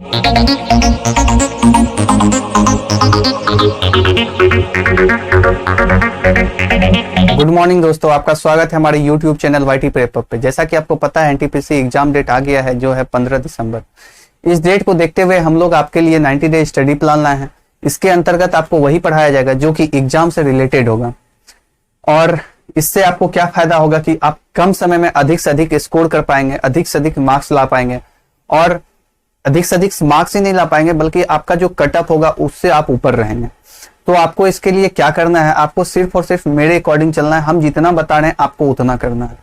Good morning दोस्तों, आपका स्वागत है हमारे YouTube चैनल वाईटी प्रेप पे। जैसा कि आपको पता है एनटीपीसी एग्जाम डेट आ गया है जो है 15 दिसंबर। इस डेट को देखते हुए हम लोग आपके लिए 90 डे स्टडी प्लान लाए हैं। इसके अंतर्गत आपको वही पढ़ाया जाएगा जो कि एग्जाम से रिलेटेड होगा, और इससे आपको क्या फायदा होगा कि आप कम समय में अधिक से अधिक स्कोर कर पाएंगे, अधिक से अधिक मार्क्स ला पाएंगे, और अधिक से अधिक मार्क्स ही नहीं ला पाएंगे बल्कि आपका जो कट ऑफ होगा उससे आप ऊपर रहेंगे। तो आपको इसके लिए क्या करना है, आपको सिर्फ और सिर्फ मेरे अकॉर्डिंग चलना है। हम जितना बता रहे हैं आपको उतना करना है।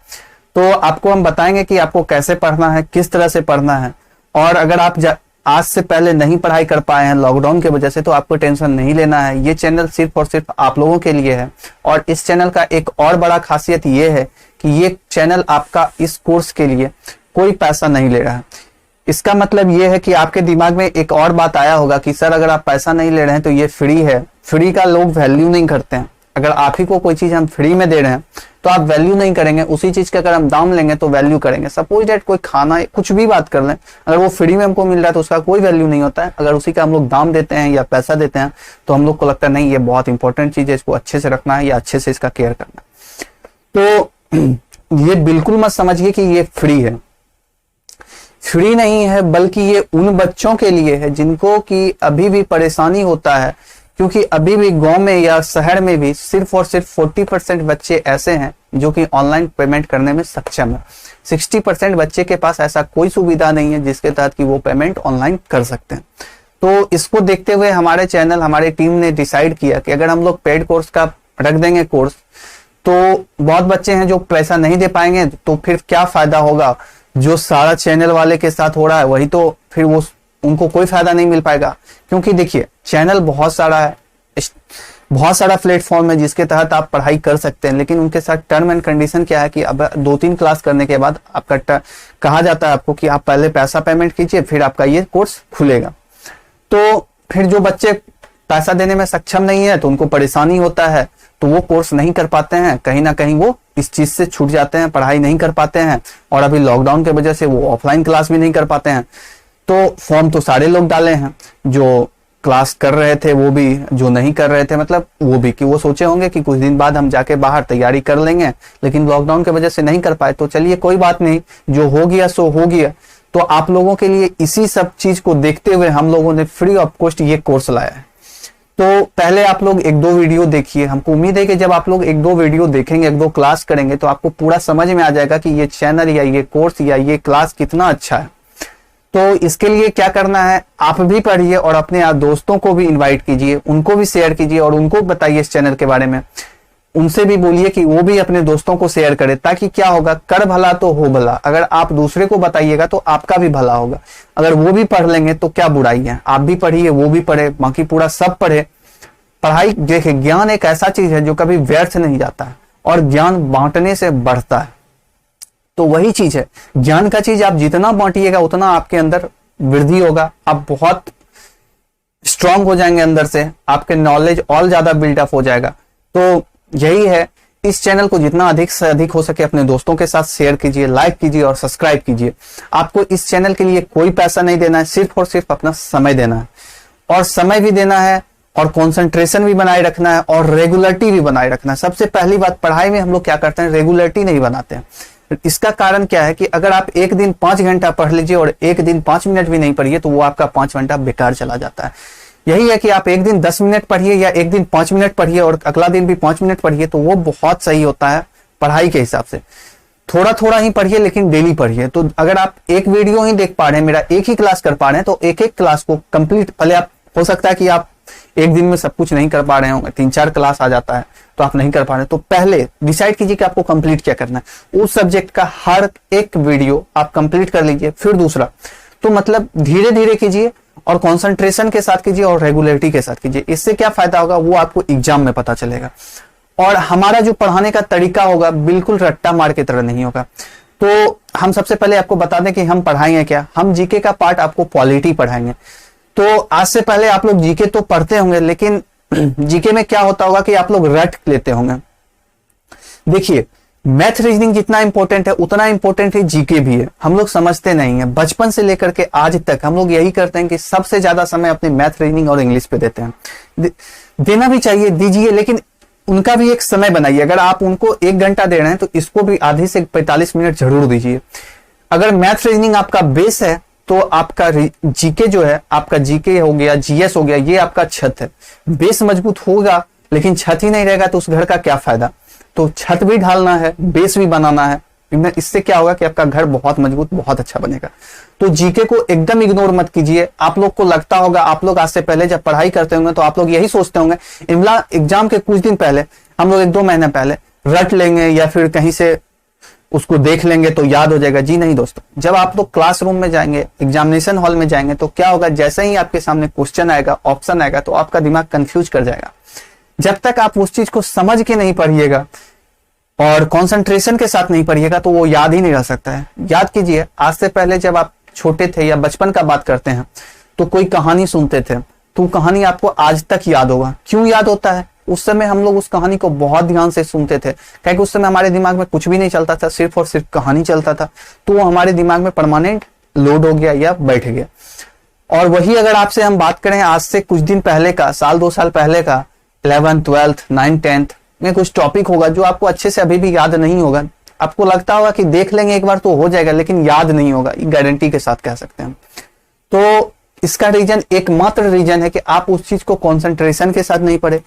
तो आपको हम बताएंगे कि आपको कैसे पढ़ना है, किस तरह से पढ़ना है। और अगर आप आज से पहले नहीं पढ़ाई कर पाए हैं लॉकडाउन की वजह से, तो आपको टेंशन नहीं लेना है। ये चैनल सिर्फ और सिर्फ आप लोगों के लिए है। और इस चैनल का एक और बड़ा खासियत ये है कि ये चैनल आपका इस कोर्स के लिए कोई पैसा नहीं ले रहा है। इसका मतलब ये है कि आपके दिमाग में एक और बात आया होगा कि सर अगर आप पैसा नहीं ले रहे हैं तो ये फ्री है। फ्री का लोग वैल्यू नहीं करते हैं। अगर आप ही को कोई चीज हम फ्री में दे रहे हैं तो आप वैल्यू नहीं करेंगे, उसी चीज का अगर हम दाम लेंगे तो वैल्यू करेंगे। सपोज डेट कोई खाना कुछ भी बात कर लें, अगर वो फ्री में हमको मिल रहा है तो उसका कोई वैल्यू नहीं होता है। अगर उसी का हम लोग दाम देते हैं या पैसा देते हैं तो हम लोग को लगता है नहीं ये बहुत इंपॉर्टेंट चीज है, इसको अच्छे से रखना है या अच्छे से इसका केयर करना है। तो ये बिल्कुल मत समझिए कि ये फ्री है। फ्री नहीं है, बल्कि ये उन बच्चों के लिए है जिनको कि अभी भी परेशानी होता है, क्योंकि अभी भी गांव में या शहर में भी सिर्फ और सिर्फ 40% बच्चे ऐसे हैं जो कि ऑनलाइन पेमेंट करने में सक्षम है। 60% बच्चे के पास ऐसा कोई सुविधा नहीं है जिसके तहत कि वो पेमेंट ऑनलाइन कर सकते हैं। तो इसको देखते हुए हमारे चैनल, हमारी टीम ने डिसाइड किया कि अगर हम लोग पेड कोर्स का रख देंगे कोर्स, तो बहुत बच्चे हैं जो पैसा नहीं दे पाएंगे, तो फिर क्या फायदा होगा। जो सारा चैनल वाले के साथ हो रहा है वही तो फिर वो उनको कोई फायदा नहीं मिल पाएगा। क्योंकि देखिए चैनल बहुत सारा है, बहुत सारा प्लेटफॉर्म है जिसके तहत आप पढ़ाई कर सकते हैं, लेकिन उनके साथ टर्म एंड कंडीशन क्या है कि अब 2-3 क्लास करने के बाद आपका कहा जाता है आपको कि आप पहले पैसा पेमेंट कीजिए फिर आपका ये कोर्स खुलेगा। तो फिर जो बच्चे पैसा देने में सक्षम नहीं है तो उनको परेशानी होता है, तो वो कोर्स नहीं कर पाते हैं, कहीं ना कहीं वो इस चीज से छूट जाते हैं, पढ़ाई नहीं कर पाते हैं। और अभी लॉकडाउन की वजह से वो ऑफलाइन क्लास भी नहीं कर पाते हैं। तो फॉर्म तो सारे लोग डाले हैं, जो क्लास कर रहे थे वो भी, जो नहीं कर रहे थे मतलब वो भी, कि वो सोचे होंगे कि कुछ दिन बाद हम जाके बाहर तैयारी कर लेंगे, लेकिन लॉकडाउन की वजह से नहीं कर पाए। तो चलिए कोई बात नहीं, जो हो गया सो हो गया। तो आप लोगों के लिए इसी सब चीज को देखते हुए हम लोगों ने फ्री ऑफ कॉस्ट ये कोर्स लाया है। तो पहले आप लोग 1-2 वीडियो देखिए। हमको उम्मीद है कि जब आप लोग 1-2 वीडियो देखेंगे, 1-2 क्लास करेंगे, तो आपको पूरा समझ में आ जाएगा कि ये चैनल या ये कोर्स या ये क्लास कितना अच्छा है। तो इसके लिए क्या करना है, आप भी पढ़िए और अपने दोस्तों को भी इनवाइट कीजिए, उनको भी शेयर कीजिए और उनको बताइए इस चैनल के बारे में। उनसे भी बोलिए कि वो भी अपने दोस्तों को शेयर करे, ताकि क्या होगा, कर भला तो हो भला। अगर आप दूसरे को बताइएगा तो आपका भी भला होगा। अगर वो भी पढ़ लेंगे तो क्या बुराई है, आप भी पढ़िए वो भी पढ़े, बाकी पूरा सब पढ़े। पढ़ाई देखिए, ज्ञान एक ऐसा चीज है जो कभी व्यर्थ नहीं जाता है और ज्ञान बांटने से बढ़ता है। तो वही चीज है, ज्ञान का चीज आप जितना बांटिएगा उतना आपके अंदर वृद्धि होगा, आप बहुत स्ट्रांग हो जाएंगे अंदर से, आपके नॉलेज और ज्यादा बिल्डअप हो जाएगा। तो यही है, इस चैनल को जितना अधिक से अधिक हो सके अपने दोस्तों के साथ शेयर कीजिए, लाइक कीजिए और सब्सक्राइब कीजिए। आपको इस चैनल के लिए कोई पैसा नहीं देना है, सिर्फ और सिर्फ अपना समय देना है, और समय भी देना है और कंसंट्रेशन भी बनाए रखना है और रेगुलरिटी भी बनाए रखना है। सबसे पहली बात, पढ़ाई में हम लोग क्या करते हैं, रेगुलरिटी नहीं बनाते हैं। इसका कारण क्या है कि अगर आप एक दिन 5 घंटा पढ़ लीजिए और एक दिन 5 मिनट भी नहीं पढ़िए तो वो आपका 5 घंटा बेकार चला जाता है। यही है कि आप एक दिन 10 मिनट पढ़िए या एक दिन 5 मिनट पढ़िए और अगला दिन भी 5 मिनट पढ़िए, तो वो बहुत सही होता है पढ़ाई के हिसाब से। थोड़ा थोड़ा ही पढ़िए लेकिन डेली पढ़िए। तो अगर आप एक वीडियो ही देख पा रहे हैं, मेरा एक ही क्लास कर पा रहे हैं, तो एक एक क्लास को कंप्लीट, भले आप हो सकता है कि आप एक दिन में सब कुछ नहीं कर पा रहे होंगे, 3-4 क्लास आ जाता है तो आप नहीं कर पा रहे, तो पहले डिसाइड कीजिए कि आपको कंप्लीट क्या करना है। उस सब्जेक्ट का हर एक वीडियो आप कंप्लीट कर लीजिए, फिर दूसरा। तो मतलब धीरे धीरे कीजिए और कंसंट्रेशन के साथ कीजिए और रेगुलरिटी के साथ कीजिए। इससे क्या फायदा होगा वो आपको एग्जाम में पता चलेगा। और हमारा जो पढ़ाने का तरीका होगा बिल्कुल रट्टा मार की तरह नहीं होगा। तो हम सबसे पहले आपको बता दें कि हम पढ़ाएंगे क्या। हम जीके का पार्ट आपको पॉलिटी पढ़ाएंगे। तो आज से पहले आप लोग जीके तो पढ़ते होंगे, लेकिन जीके में क्या होता होगा कि आप लोग रट लेते होंगे। देखिए मैथ रीजनिंग जितना इंपॉर्टेंट है उतना इंपॉर्टेंट है जीके भी है। हम लोग समझते नहीं है, बचपन से लेकर के आज तक हम लोग यही करते हैं कि सबसे ज्यादा समय अपने मैथ रीजनिंग और इंग्लिश पे देते हैं। देना भी चाहिए, दीजिए, लेकिन उनका भी एक समय बनाइए। अगर आप उनको 1 घंटा दे रहे हैं तो इसको भी आधे से 45 मिनट जरूर दीजिए। अगर मैथ रीजनिंग आपका बेस है तो आपका जीके जो है, आपका जीके हो गया, जीएस हो गया, ये आपका छत है। बेस मजबूत होगा लेकिन छत ही नहीं रहेगा तो उस घर का क्या फायदा। तो छत भी ढालना है, बेस भी बनाना है, इससे क्या होगा कि आपका घर बहुत मजबूत, बहुत अच्छा बनेगा। तो जीके को एकदम इग्नोर मत कीजिए। आप लोग को लगता होगा, आप लोग आज से पहले जब पढ़ाई करते होंगे तो आप लोग यही सोचते होंगे एग्जाम के कुछ दिन पहले, हम लोग 1-2 महीने पहले रट लेंगे या फिर कहीं से उसको देख लेंगे तो याद हो जाएगा। जी नहीं दोस्तों, जब आप लोग क्लासरूम में जाएंगे, एग्जामिनेशन हॉल में जाएंगे तो क्या होगा, जैसे ही आपके सामने क्वेश्चन आएगा, ऑप्शन आएगा तो आपका दिमाग कंफ्यूज कर जाएगा। जब तक आप उस चीज को समझ के नहीं पढ़िएगा और कंसंट्रेशन के साथ नहीं पढ़िएगा तो वो याद ही नहीं रह सकता है। याद कीजिए, आज से पहले जब आप छोटे थे या बचपन का बात करते हैं तो कोई कहानी सुनते थे तो कहानी आपको आज तक याद होगा। क्यों याद होता है? उस समय हम लोग उस कहानी को बहुत ध्यान से सुनते थे, क्योंकि उस समय हमारे दिमाग में कुछ भी नहीं चलता था, सिर्फ और सिर्फ कहानी चलता था, तो वो हमारे दिमाग में परमानेंट लोड हो गया या बैठ गया। और वही अगर आपसे हम बात करें आज से कुछ दिन पहले का, 1-2 साल पहले का, 11th, 12th, 9th, 10th में कुछ टॉपिक होगा जो आपको अच्छे से अभी भी याद नहीं होगा। आपको लगता होगा कि देख लेंगे एक बार तो हो जाएगा, लेकिन याद नहीं होगा, गारंटी के साथ कह सकते हैं। तो इसका रीजन, एकमात्र रीजन है कि आप उस चीज को कंसंट्रेशन के साथ नहीं पढ़े।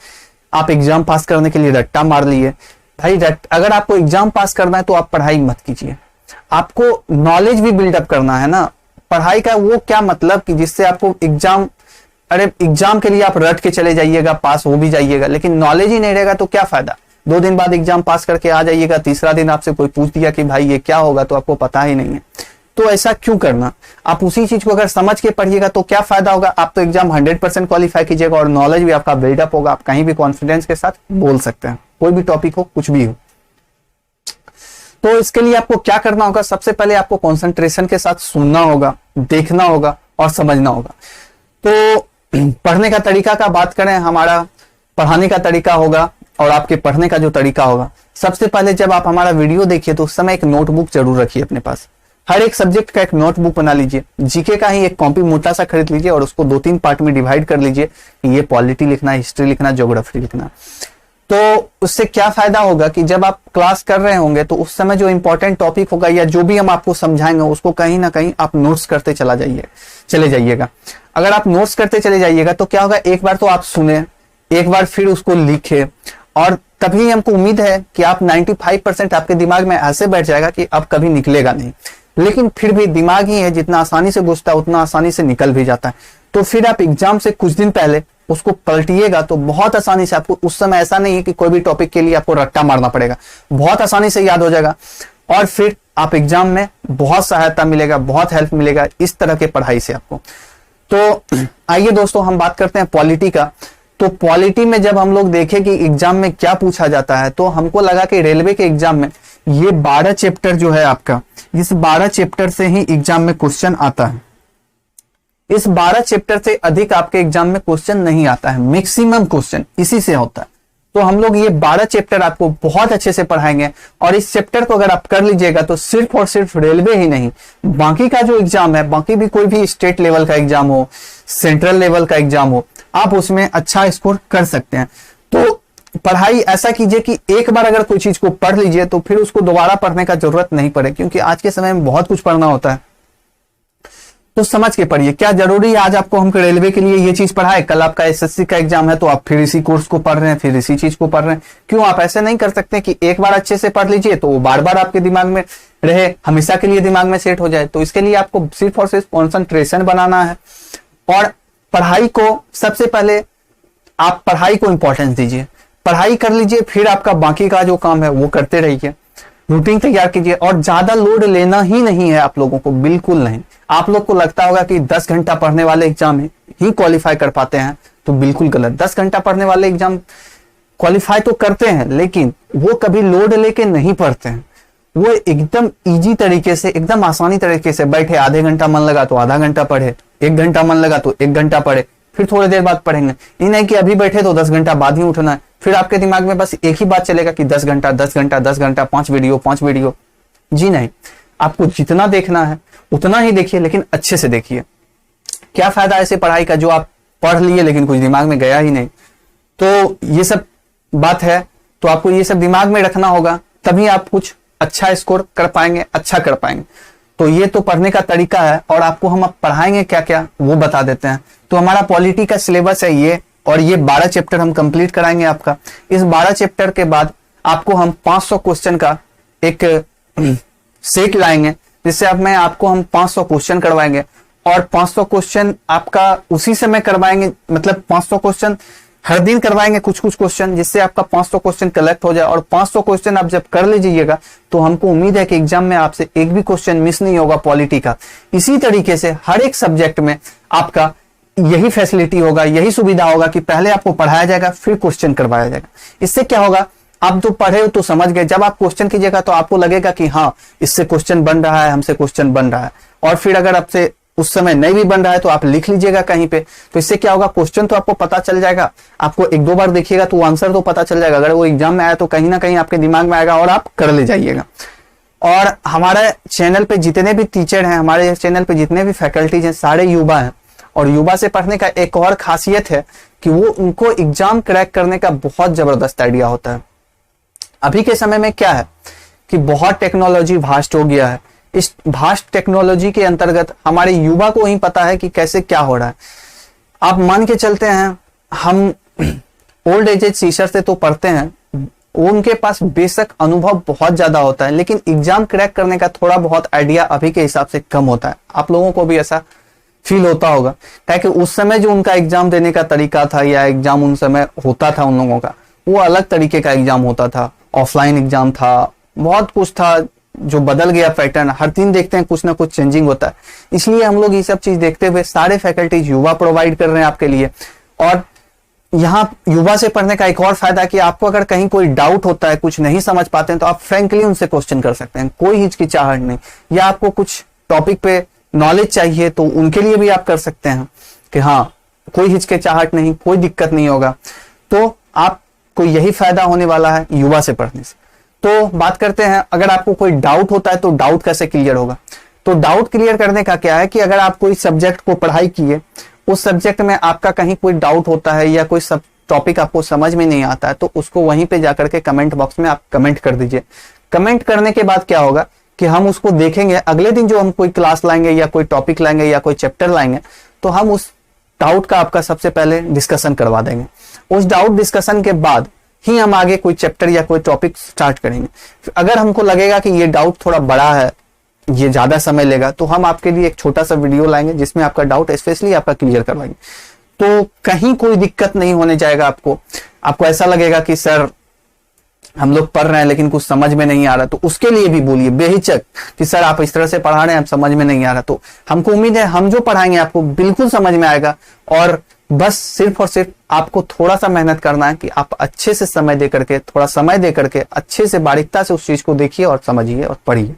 आप एग्जाम पास करने के लिए रट्टा मार लिए। भाई अगर आपको एग्जाम पास करना है तो आप पढ़ाई मत कीजिए, आपको नॉलेज भी बिल्डअप करना है ना। पढ़ाई का वो क्या मतलब कि जिससे आपको एग्जाम के लिए आप रट के चले जाइएगा, पास हो भी जाइएगा, लेकिन नॉलेज ही नहीं रहेगा तो क्या फायदा। 2 दिन बाद एग्जाम पास करके आ जाइएगा, तीसरा दिन आपसे कोई पूछ दिया कि भाई ये क्या होगा, तो आपको पता ही नहीं है। तो ऐसा क्यों करना। आप उसी चीज को अगर समझ के पढ़िएगा तो क्या फायदा होगा। आप तो एग्जाम 100% क्वालिफाई कीजिएगा और नॉलेज भी आपका बिल्डअप होगा। आप कहीं भी कॉन्फिडेंस के साथ बोल सकते हैं, कोई भी टॉपिक हो, कुछ भी हो। तो इसके लिए आपको क्या करना होगा, सबसे पहले आपको कंसंट्रेशन के साथ सुनना होगा, देखना होगा और समझना होगा। तो पढ़ने का तरीका का बात करें, हमारा पढ़ाने का तरीका होगा और आपके पढ़ने का जो तरीका होगा, सबसे पहले जब आप हमारा वीडियो देखिए तो उस समय एक नोटबुक जरूर रखिए अपने पास। हर एक सब्जेक्ट का एक नोटबुक बना लीजिए। जीके का ही एक कॉपी मोटा सा खरीद लीजिए और उसको 2-3 पार्ट में डिवाइड कर लीजिए। ये पॉलिटी लिखना, हिस्ट्री लिखना, ज्योग्राफी लिखना। तो उससे क्या फायदा होगा कि जब आप क्लास कर रहे होंगे तो उस समय जो इंपॉर्टेंट टॉपिक होगा या जो भी हम आपको समझाएंगे उसको कहीं ना कहीं आप नोट्स करते चले जाइएगा। अगर आप नोट्स करते चले जाइएगा तो क्या होगा, एक बार तो आप सुने, एक बार फिर उसको लिखे, और तभी हमको उम्मीद है कि आप 95% आपके दिमाग में ऐसे बैठ जाएगा कि अब कभी निकलेगा नहीं। लेकिन फिर भी दिमाग ही है, जितना आसानी से घुसता है उतना आसानी से निकल भी जाता है। तो फिर आप एग्जाम से कुछ दिन पहले उसको पलटिएगा तो बहुत आसानी से आपको, उस समय ऐसा नहीं है कि कोई भी टॉपिक के लिए आपको रट्टा मारना पड़ेगा, बहुत आसानी से याद हो जाएगा और फिर आप एग्जाम में बहुत सहायता मिलेगा, बहुत हेल्प मिलेगा इस तरह के पढ़ाई से आपको। तो आइए दोस्तों हम बात करते हैं पॉलिटी का। तो पॉलिटी में जब हम लोग देखें कि एग्जाम में क्या पूछा जाता है, तो हमको लगा कि रेलवे के एग्जाम में ये 12 चैप्टर जो है आपका, इस 12 चैप्टर से ही एग्जाम में क्वेश्चन आता है। इस 12 चैप्टर से अधिक आपके एग्जाम में क्वेश्चन नहीं आता है, मैक्सिमम क्वेश्चन इसी से होता है। तो हम लोग ये 12 चैप्टर आपको बहुत अच्छे से पढ़ाएंगे और इस चैप्टर को अगर आप कर लीजिएगा तो सिर्फ और सिर्फ रेलवे ही नहीं, बाकी का जो एग्जाम है, बाकी भी कोई भी स्टेट लेवल का एग्जाम हो, सेंट्रल लेवल का एग्जाम हो, आप उसमें अच्छा स्कोर कर सकते हैं। तो पढ़ाई ऐसा कीजिए कि एक बार अगर कोई चीज को पढ़ लीजिए तो फिर उसको दोबारा पढ़ने का जरूरत नहीं पड़े, क्योंकि आज के समय में बहुत कुछ पढ़ना होता है। तो समझ के पढ़िए। क्या जरूरी है आज आपको हम रेलवे के लिए ये चीज पढ़ाए, कल आपका एसएससी का एग्जाम है तो आप फिर इसी कोर्स को पढ़ रहे हैं, फिर इसी चीज को पढ़ रहे हैं? क्यों आप ऐसे नहीं कर सकते कि एक बार अच्छे से पढ़ लीजिए तो वो बार बार आपके दिमाग में रहे, हमेशा के लिए दिमाग में सेट हो जाए? तो इसके लिए आपको सिर्फ और सिर्फ कॉन्सेंट्रेशन बनाना है और पढ़ाई को, सबसे पहले आप पढ़ाई को इंपॉर्टेंस दीजिए, पढ़ाई कर लीजिए, फिर आपका बाकी का जो काम है वो करते रहिए। रूटीन तैयार कीजिए और ज्यादा लोड लेना ही नहीं है आप लोगों को, बिल्कुल नहीं। आप लोग को लगता होगा कि 10 घंटा पढ़ने वाले एग्जाम ही क्वालिफाई कर पाते हैं, तो बिल्कुल गलत। 10 घंटा पढ़ने वाले एग्जाम क्वालिफाई तो करते हैं, लेकिन वो कभी लोड लेके नहीं पढ़ते हैं। वो एकदम इजी तरीके से, एकदम आसानी तरीके से बैठे, आधे घंटा मन लगा तो आधा घंटा पढ़े, 1 घंटा मन लगा तो 1 घंटा पढ़े, फिर थोड़ी देर बाद पढ़ेंगे। ये नहीं कि अभी बैठे तो 10 घंटा बाद ही उठना है, फिर आपके दिमाग में बस एक ही बात चलेगा कि 10 घंटा 10 घंटा 10 घंटा 5 वीडियो। जी नहीं, आपको जितना देखना है उतना ही देखिए, लेकिन अच्छे से देखिए। क्या फायदा ऐसे पढ़ाई का जो आप पढ़ लिए लेकिन कुछ दिमाग में गया ही नहीं। तो ये सब बात है, तो आपको ये सब दिमाग में रखना होगा, तभी आप कुछ अच्छा स्कोर कर पाएंगे, अच्छा कर पाएंगे। तो ये तो पढ़ने का तरीका है, और आपको हम अब पढ़ाएंगे क्या क्या वो बता देते हैं। तो हमारा पॉलिटी का सिलेबस है ये, और ये 12 चैप्टर हम कंप्लीट कराएंगे आपका। इस 12 चैप्टर के बाद आपको हम 500 क्वेश्चन का एक सेट लाएंगे, जिससे अब मैं आपको हम 500 क्वेश्चन करवाएंगे, और 500 क्वेश्चन आपका उसी समय करवाएंगे, मतलब 500 क्वेश्चन हर दिन करवाएंगे कुछ कुछ क्वेश्चन, जिससे आपका 500 क्वेश्चन कलेक्ट हो जाए। और 500 क्वेश्चन आप जब कर लीजिएगा तो हमको उम्मीद है कि एग्जाम में आपसे एक भी क्वेश्चन मिस नहीं होगा पॉलिटी का। इसी तरीके से हर एक सब्जेक्ट में आपका यही फैसिलिटी होगा, यही सुविधा होगा कि पहले आपको पढ़ाया जाएगा फिर क्वेश्चन करवाया जाएगा। इससे क्या होगा, आप तो पढ़े हो तो समझ गए, जब आप क्वेश्चन कीजिएगा तो आपको लगेगा कि हाँ इससे क्वेश्चन बन रहा है, हमसे क्वेश्चन बन रहा है। और फिर अगर आपसे उस समय नहीं भी बन रहा है तो आप लिख लीजिएगा कहीं पे। तो इससे क्या होगा, क्वेश्चन तो आपको पता चल जाएगा, आपको एक दो बार देखिएगा तो आंसर तो पता चल जाएगा। अगर वो एग्जाम में आया तो कहीं ना कहीं आपके दिमाग में आएगा और आप कर ले जाइएगा। और हमारे चैनल पे जितने भी टीचर हैं, हमारे चैनल पे जितने भी फैकल्टीज हैं, सारे युवा हैं। और युवा से पढ़ने का एक और खासियत है कि वो उनको एग्जाम क्रैक करने का बहुत जबरदस्त आइडिया होता है। अभी के समय में क्या है कि बहुत टेक्नोलॉजी वास्ट हो गया है। इस वास्ट टेक्नोलॉजी के अंतर्गत हमारे युवा को ही पता है कि कैसे क्या हो रहा है। आप मान के चलते हैं, हम ओल्ड एजेड टीचर से तो पढ़ते हैं, उनके पास बेशक अनुभव बहुत ज्यादा होता है, लेकिन एग्जाम क्रैक करने का थोड़ा बहुत आइडिया अभी के हिसाब से कम होता है। आप लोगों को भी ऐसा फील होता होगा, ताकि उस समय जो उनका एग्जाम देने का तरीका था, या एग्जाम उन समय होता था उन लोगों का, वो अलग तरीके का एग्जाम होता था। ऑफलाइन एग्जाम था, बहुत कुछ था जो बदल गया पैटर्न। हर दिन देखते हैं कुछ ना कुछ चेंजिंग होता है। इसलिए हम लोग ये सब चीज देखते हुए सारे फैकल्टीज युवा प्रोवाइड कर रहे हैं आपके लिए। और यहाँ युवा से पढ़ने का एक और फायदा कि आपको अगर कहीं कोई डाउट होता है, कुछ नहीं समझ पाते हैं, तो आप फ्रैंकली उनसे क्वेश्चन कर सकते हैं, कोई हिचकिचाहट नहीं। या आपको कुछ टॉपिक पे नॉलेज चाहिए तो उनके लिए भी आप कर सकते हैं कि हाँ कोई हिचकिचाहट नहीं, कोई दिक्कत नहीं होगा। तो आपको यही फायदा होने वाला है युवा से पढ़ने से। तो बात करते हैं, अगर आपको कोई डाउट होता है तो डाउट कैसे क्लियर होगा। तो डाउट क्लियर करने का क्या है कि अगर आप कोई सब्जेक्ट को पढ़ाई किए, उस सब्जेक्ट में आपका कहीं कोई डाउट होता है या कोई सब टॉपिक आपको समझ में नहीं आता है, तो उसको वहीं पे जाकर के कमेंट बॉक्स में आप कमेंट कर दीजिए। कमेंट करने के बाद क्या होगा कि हम उसको देखेंगे। अगले दिन जो हम कोई क्लास लाएंगे या कोई टॉपिक लाएंगे या कोई चैप्टर लाएंगे, तो हम उस डाउट का आपका सबसे पहले डिस्कशन करवा देंगे। उस डाउट डिस्कशन के बाद ही हम आगे कोई चैप्टर या कोई टॉपिक स्टार्ट करेंगे। अगर हमको लगेगा कि ये डाउट थोड़ा बड़ा है, ये ज्यादा समय लेगा, तो हम आपके लिए एक छोटा सा वीडियो लाएंगे जिसमें आपका डाउट स्पेशली आपका क्लियर करवाएंगे। तो कहीं कोई दिक्कत नहीं होने जाएगा आपको ऐसा लगेगा कि सर हम लोग पढ़ रहे हैं लेकिन कुछ समझ में नहीं आ रहा, तो उसके लिए भी बोलिए बेहिचक कि सर आप इस तरह से पढ़ा रहे हैं, समझ में नहीं आ रहा। तो हमको उम्मीद है हम जो पढ़ाएंगे आपको बिल्कुल समझ में आएगा। और बस सिर्फ और सिर्फ आपको थोड़ा सा मेहनत करना है कि आप अच्छे से समय दे करके, थोड़ा समय दे करके अच्छे से बारीकता से उस चीज को देखिए और समझिए और पढ़िए।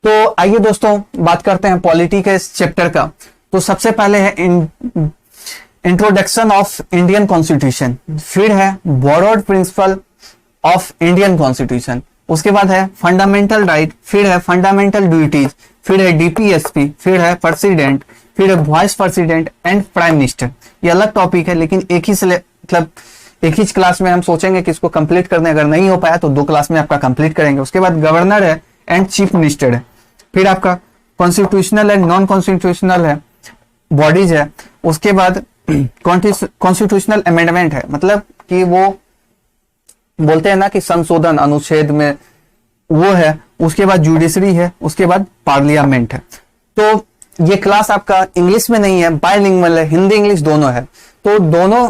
तो आइए दोस्तों बात करते हैं पॉलिटी के इस चैप्टर का। तो सबसे पहले है इंट्रोडक्शन ऑफ इंडियन कॉन्स्टिट्यूशन, फिर है borrowed principle of Indian constitution, उसके बाद है फंडामेंटल राइट, फिर है फंडामेंटल ड्यूटीज, फिर है डीपीएसपी, फिर है प्रेसिडेंट, फिर है vice president and prime minister. ये अलग टॉपिक है, लेकिन एक ही क्लास में हम सोचेंगे कि इसको कंप्लीट करने, अगर नहीं हो पाया तो 2 क्लास में आपका कंप्लीट करेंगे। उसके बाद गवर्नर है एंड चीफ मिनिस्टर है, फिर आपका कॉन्स्टिट्यूशनल एंड नॉन कॉन्स्टिट्यूशनल है बॉडीज है, उसके बाद कॉन्स्टिट्यूशनल अमेंडमेंट है, मतलब कि वो बोलते हैं ना कि संशोधन अनुच्छेद में वो है, उसके बाद जुडिशरी है, उसके बाद पार्लियामेंट है। तो ये क्लास आपका इंग्लिश में नहीं है, बायलिंगुअल है, हिंदी इंग्लिश दोनों है। तो दोनों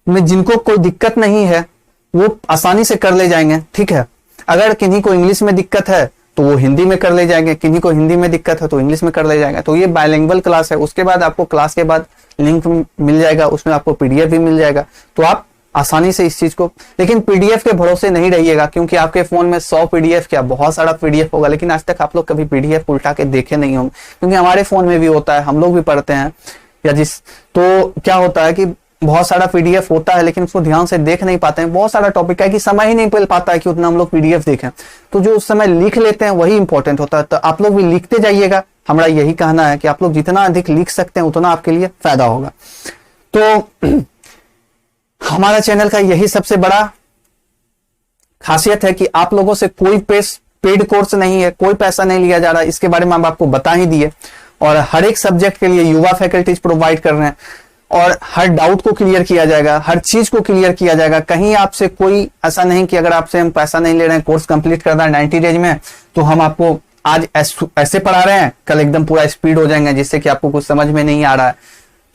में जिनको कोई दिक्कत नहीं है वो आसानी से कर ले जाएंगे, ठीक है। अगर किन्हीं को इंग्लिश में दिक्कत है तो वो हिंदी में कर ले जाएंगे, किन्हीं को हिंदी में दिक्कत है तो इंग्लिश में कर ले जाएंगे। तो ये बायलिंगुअल क्लास है। उसके बाद आपको क्लास के बाद लिंक मिल जाएगा, उसमें आपको पीडीएफ भी मिल जाएगा, तो आप आसानी से इस चीज को, लेकिन पीडीएफ के भरोसे नहीं रहिएगा, क्योंकि आपके फोन में 100 पीडीएफ क्या बहुत सारा पीडीएफ होगा, लेकिन आज तक आप लोग कभी पीडीएफ उल्टा के देखे नहीं होंगे। क्योंकि हमारे फोन में भी होता है, हम लोग भी पढ़ते हैं या जिस, तो क्या होता है कि बहुत सारा पीडीएफ होता है लेकिन उसको ध्यान से देख नहीं पाते हैं। बहुत सारा टॉपिक है कि समय ही नहीं मिल पाता है कि उतना हम लोग पीडीएफ देखें, तो जो उस समय लिख लेते हैं वही इंपॉर्टेंट होता है। तो आप लोग भी लिखते जाइएगा, हमारा यही कहना है कि आप लोग जितना अधिक लिख सकते हैं उतना आपके लिए फायदा होगा। तो हमारा चैनल का यही सबसे बड़ा खासियत है कि आप लोगों से कोई पेड कोर्स नहीं है, कोई पैसा नहीं लिया जा रहा है, इसके बारे में हम आपको बता ही दिए। और हर एक सब्जेक्ट के लिए युवा फैकल्टीज प्रोवाइड कर रहे हैं और हर डाउट को क्लियर किया जाएगा, हर चीज को क्लियर किया जाएगा। कहीं आपसे कोई ऐसा नहीं कि अगर आपसे हम पैसा नहीं ले रहे हैं, कोर्स कंप्लीट कर रहा है 90 डेज में, तो हम आपको आज ऐसे पढ़ा रहे हैं, कल एकदम पूरा स्पीड हो जाएंगे जिससे कि आपको कुछ समझ में नहीं आ रहा है।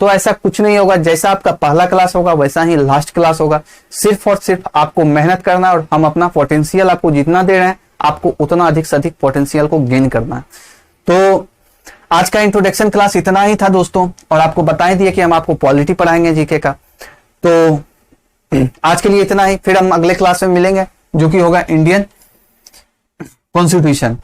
तो ऐसा कुछ नहीं होगा। जैसा आपका पहला क्लास होगा वैसा ही लास्ट क्लास होगा। सिर्फ और सिर्फ आपको मेहनत करना और हम अपना पोटेंशियल आपको जितना दे रहे हैं आपको उतना अधिक से अधिक पोटेंशियल को गेन करना है। तो आज का इंट्रोडक्शन क्लास इतना ही था दोस्तों, और आपको बता ही दिए कि हम आपको पॉलिटी पढ़ाएंगे जीके का। तो आज के लिए इतना ही, फिर हम अगले क्लास में मिलेंगे जो कि होगा इंडियन कॉन्स्टिट्यूशन,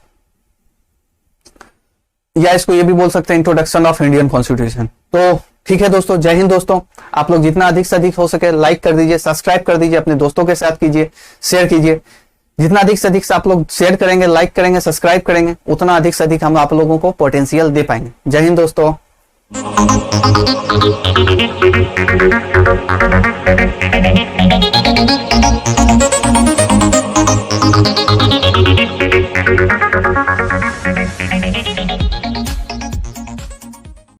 या इसको ये भी बोल सकते हैं इंट्रोडक्शन ऑफ इंडियन कॉन्स्टिट्यूशन। तो ठीक है दोस्तों, जय हिंद दोस्तों। आप लोग जितना अधिक से अधिक हो सके लाइक कर दीजिए, सब्सक्राइब कर दीजिए, अपने दोस्तों के साथ कीजिए, शेयर कीजिए। जितना अधिक से अधिक आप लोग शेयर करेंगे, लाइक करेंगे, सब्सक्राइब करेंगे, उतना अधिक से अधिक हम आप लोगों को पोटेंशियल दे पाएंगे। जय हिंद दोस्तों।